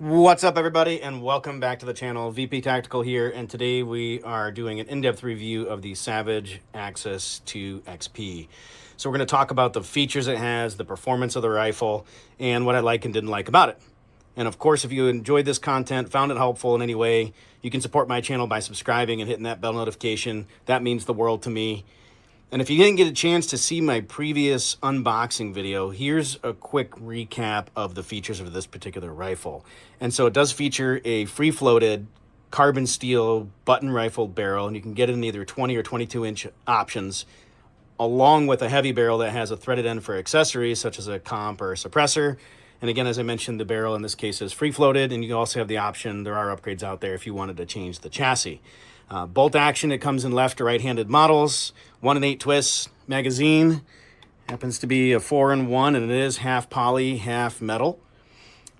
What's up, everybody, and welcome back to the channel. VP Tactical here, and today we are doing an in-depth review of the Savage Axis 2 XP. So we're going to talk about the features it has, the performance of the rifle, and what I like and didn't like about it. And of course, if you enjoyed this content, found it helpful in any way, you can support my channel by subscribing and hitting that bell notification. That means the world to me. And if you didn't get a chance to see my previous unboxing video, here's a quick recap of the features of this particular rifle. And so it does feature a free-floated carbon steel button-rifled barrel, and you can get it in either 20 or 22-inch options, along with a heavy barrel that has a threaded end for accessories, such as a comp or a suppressor. And again, as I mentioned, the barrel in this case is free-floated, and you also have the option, there are upgrades out there if you wanted to change the chassis. Bolt action, it comes in left to right-handed models, 1 8 twists. Magazine happens to be a 4-in-1, and it is half poly, half metal.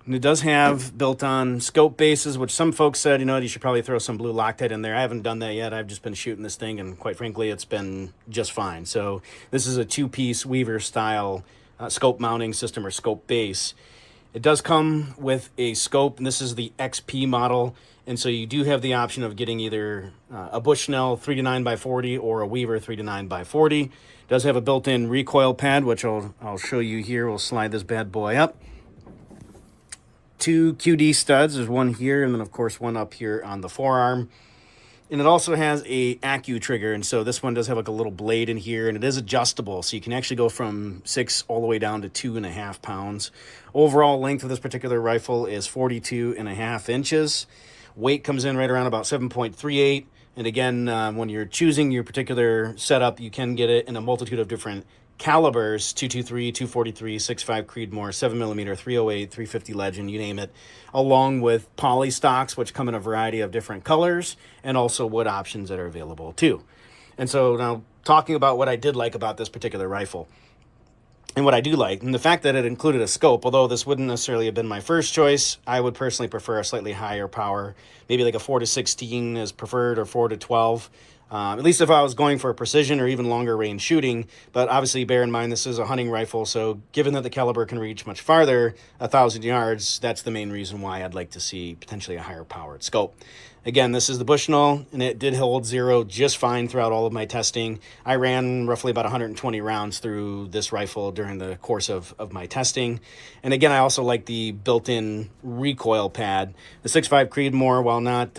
And it does have built-on scope bases, which some folks said, you should probably throw some blue Loctite in there. I haven't done that yet. I've just been shooting this thing, and quite frankly, it's been just fine. So this is a two-piece Weaver-style scope mounting system or scope base. It does come with a scope, and this is the XP model. And so you do have the option of getting either a Bushnell 3 to 9 by 40 or a Weaver 3 to 9 by 40. It does have a built-in recoil pad, which I'll show you here. We'll slide this bad boy up. 2 QD studs. There's one here, and then of course one up here on the forearm. And it also has a Accu trigger, and so this one does have like a little blade in here, and it is adjustable, so you can actually go from 6 all the way down to 2.5 pounds. Overall length of this particular rifle is 42.5 inches. Weight comes in right around about 7.38. And again, when you're choosing your particular setup, you can get it in a multitude of different calibers: 223, 243, 6.5 Creedmoor, 7mm, 308, 350 Legend, you name it, along with poly stocks, which come in a variety of different colors, and also wood options that are available too. And so now, talking about what I did like about this particular rifle, and what I do like, and the fact that it included a scope, although this wouldn't necessarily have been my first choice, I would personally prefer a slightly higher power. Maybe like a 4 to 16 is preferred, or 4 to 12. At least if I was going for a precision or even longer range shooting. But obviously bear in mind this is a hunting rifle, so given that the caliber can reach much farther, 1,000 yards, that's the main reason why I'd like to see potentially a higher powered scope. Again, this is the Bushnell, and it did hold zero just fine throughout all of my testing. I ran roughly about 120 rounds through this rifle during the course of my testing. And again, I also like the built-in recoil pad. The 6.5 Creedmoor, while not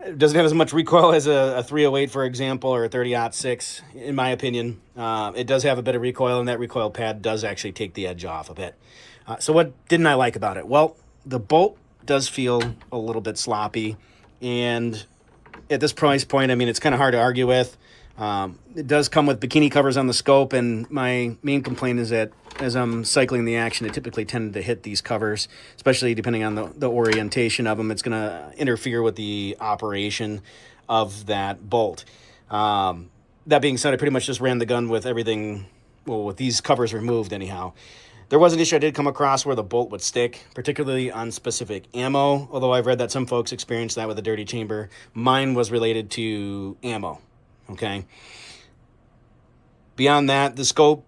it doesn't have as much recoil as a 308, for example, or a 30-06, in my opinion. It does have a bit of recoil, and that recoil pad does actually take the edge off a bit. So what didn't I like about it? Well, the bolt does feel a little bit sloppy, and at this price point, I mean, it's kind of hard to argue with. It does come with bikini covers on the scope, and my main complaint is that as I'm cycling the action, it typically tended to hit these covers, especially depending on the orientation of them. It's going to interfere with the operation of that bolt. That being said, I pretty much just ran the gun with everything, well, with these covers removed anyhow. There was an issue I did come across where the bolt would stick, particularly on specific ammo, although I've read that some folks experienced that with a dirty chamber. Mine was related to ammo, okay? Beyond that, the scope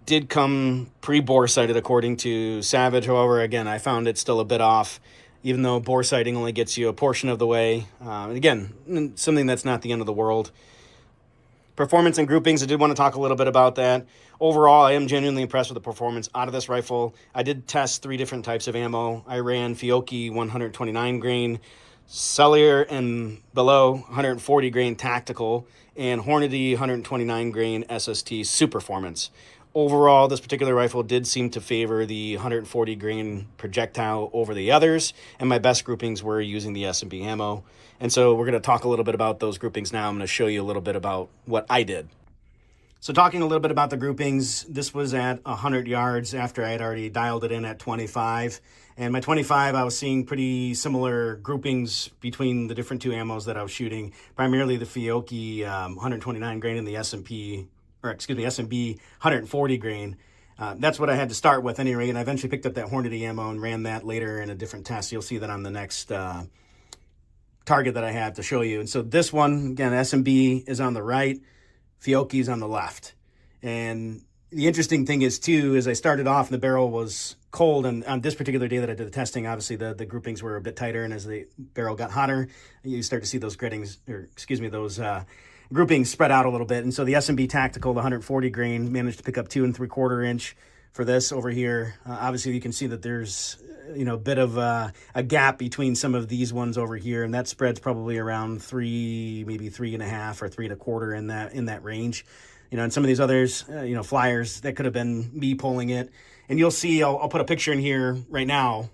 did come pre-bore sighted according to Savage. However, again, I found it still a bit off, even though bore sighting only gets you a portion of the way. And again, something that's not the end of the world. Performance and groupings, I did want to talk a little bit about that. Overall, I am genuinely impressed with the performance out of this rifle. I did test 3 different types of ammo. I ran Fiocchi 129 grain, Cellular and below 140 grain tactical, and Hornady 129 grain SST Superformance. Overall, this particular rifle did seem to favor the 140 grain projectile over the others, and my best groupings were using the S&B ammo. And so we're going to talk a little bit about those groupings now. I'm going to show you a little bit about what I did. So talking a little bit about the groupings, this was at 100 yards after I had already dialed it in at 25. And my 25, I was seeing pretty similar groupings between the different two ammos that I was shooting, primarily the Fiocchi 129 grain and the S&B 140 grain. That's what I had to start with anyway, and I eventually picked up that Hornady ammo and ran that later in a different test. You'll see that on the next target that I have to show you. And so this one, again, S&B is on the right, Fiocchi's on the left. And the interesting thing is, too, is I started off and the barrel was cold, and on this particular day that I did the testing, obviously the groupings were a bit tighter, and as the barrel got hotter, you start to see those those groupings spread out a little bit. And so the S&B Tactical, the 140 grain, managed to pick up 2 3/4 inch for this over here. Obviously, you can see that there's a bit of a gap between some of these ones over here, and that spread's probably around 3, maybe 3.5 or 3 1/4 in that range. And some of these others, flyers, that could have been me pulling it. And you'll see, I'll put a picture in here right now,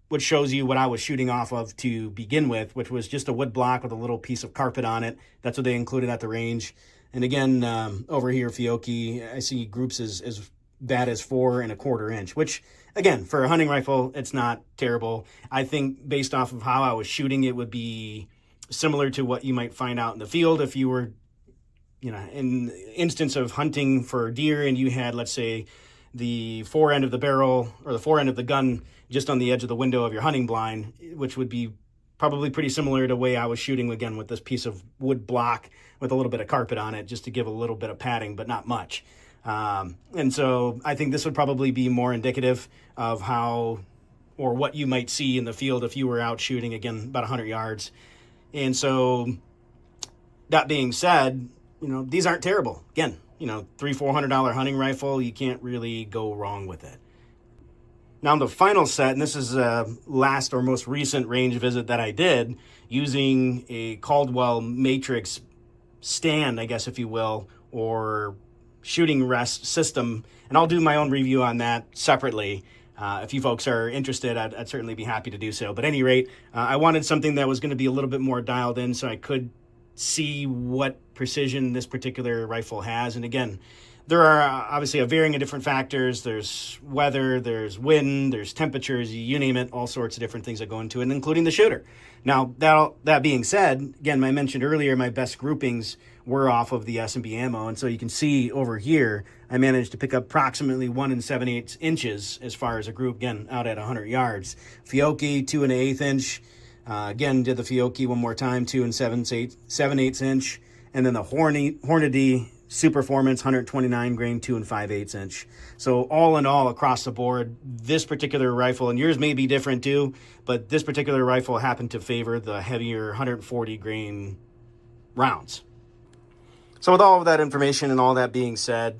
which shows you what I was shooting off of to begin with, which was just a wood block with a little piece of carpet on it. That's what they included at the range. And again, over here, Fiocchi, I see groups as bad as 4 1/4 inch, which again, for a hunting rifle, it's not terrible. I think based off of how I was shooting, it would be similar to what you might find out in the field if you were, in instance of hunting for deer and you had, let's say, the fore end of the barrel or the fore end of the gun just on the edge of the window of your hunting blind, which would be probably pretty similar to the way I was shooting, again, with this piece of wood block with a little bit of carpet on it, just to give a little bit of padding, but not much. And so I think this would probably be more indicative of how or what you might see in the field if you were out shooting, again, about 100 yards. And so that being said, these aren't terrible. Again, $300-400 hunting rifle, you can't really go wrong with it. Now the final set, and this is last or most recent range visit that I did using a Caldwell Matrix stand, I guess, if you will, or shooting rest system. And I'll do my own review on that separately. If you folks are interested, I'd certainly be happy to do so. But at any rate, I wanted something that was going to be a little bit more dialed in so I could see what precision this particular rifle has. And again, there are obviously a varying of different factors. There's weather, there's wind, there's temperatures, you name it, all sorts of different things that go into it, including the shooter. Now, that being said, again, I mentioned earlier my best groupings were off of the S&B ammo. And so you can see over here, I managed to pick up approximately 1 7/8 inches as far as a group, again, out at 100 yards. Fiocchi, 2 1/8 inch. Again, did the Fiocchi one more time, 2 7/8 inch. And then the Hornady Superformance 129 grain, 2 5/8 inch. So all in all, across the board, this particular rifle, and yours may be different too, but this particular rifle happened to favor the heavier 140 grain rounds. So with all of that information and all that being said,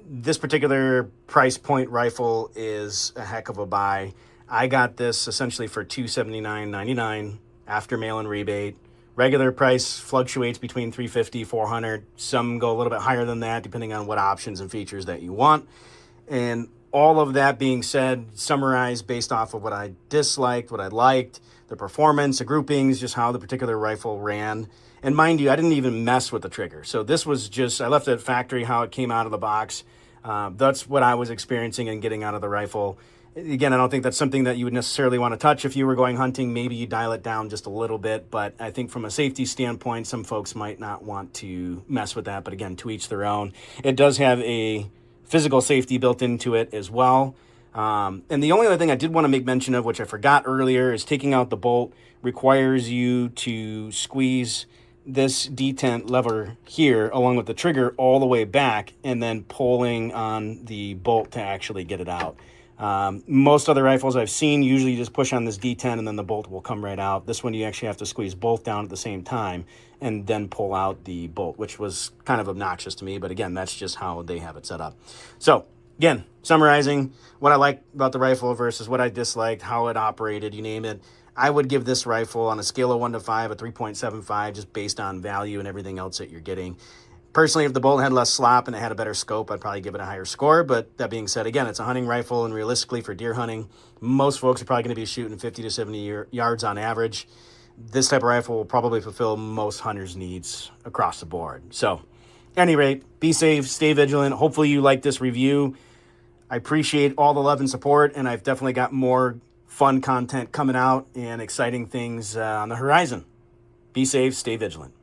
this particular price point rifle is a heck of a buy. I got this essentially for $279.99 after mail-in rebate. Regular price fluctuates between $350, $400. Some go a little bit higher than that, depending on what options and features that you want. And all of that being said, summarized based off of what I disliked, what I liked, the performance, the groupings, just how the particular rifle ran. And mind you, I didn't even mess with the trigger. So this was just, I left it at factory, how it came out of the box. That's what I was experiencing and getting out of the rifle. Again, I don't think that's something that you would necessarily want to touch if you were going hunting. Maybe you dial it down just a little bit, but I think from a safety standpoint, some folks might not want to mess with that. But again, to each their own. It does have a physical safety built into it as well. And the only other thing I did want to make mention of, which I forgot earlier, is taking out the bolt requires you to squeeze this detent lever here along with the trigger all the way back and then pulling on the bolt to actually get it out. Most other rifles I've seen usually you just push on this detent and then the bolt will come right out. This one you actually have to squeeze both down at the same time and then pull out the bolt, which was kind of obnoxious to me, but again, that's just how they have it set up. So again, summarizing what I like about the rifle versus what I disliked, how it operated, you name it. I would give this rifle on a scale of 1 to 5 a 3.75 just based on value and everything else that you're getting. Personally, if the bolt had less slop and it had a better scope, I'd probably give it a higher score. But that being said, again, it's a hunting rifle, and realistically for deer hunting, most folks are probably going to be shooting 50 to 70 yards on average. This type of rifle will probably fulfill most hunters' needs across the board. So, at any rate, be safe, stay vigilant. Hopefully you like this review. I appreciate all the love and support, and I've definitely got more fun content coming out and exciting things on the horizon. Be safe, stay vigilant.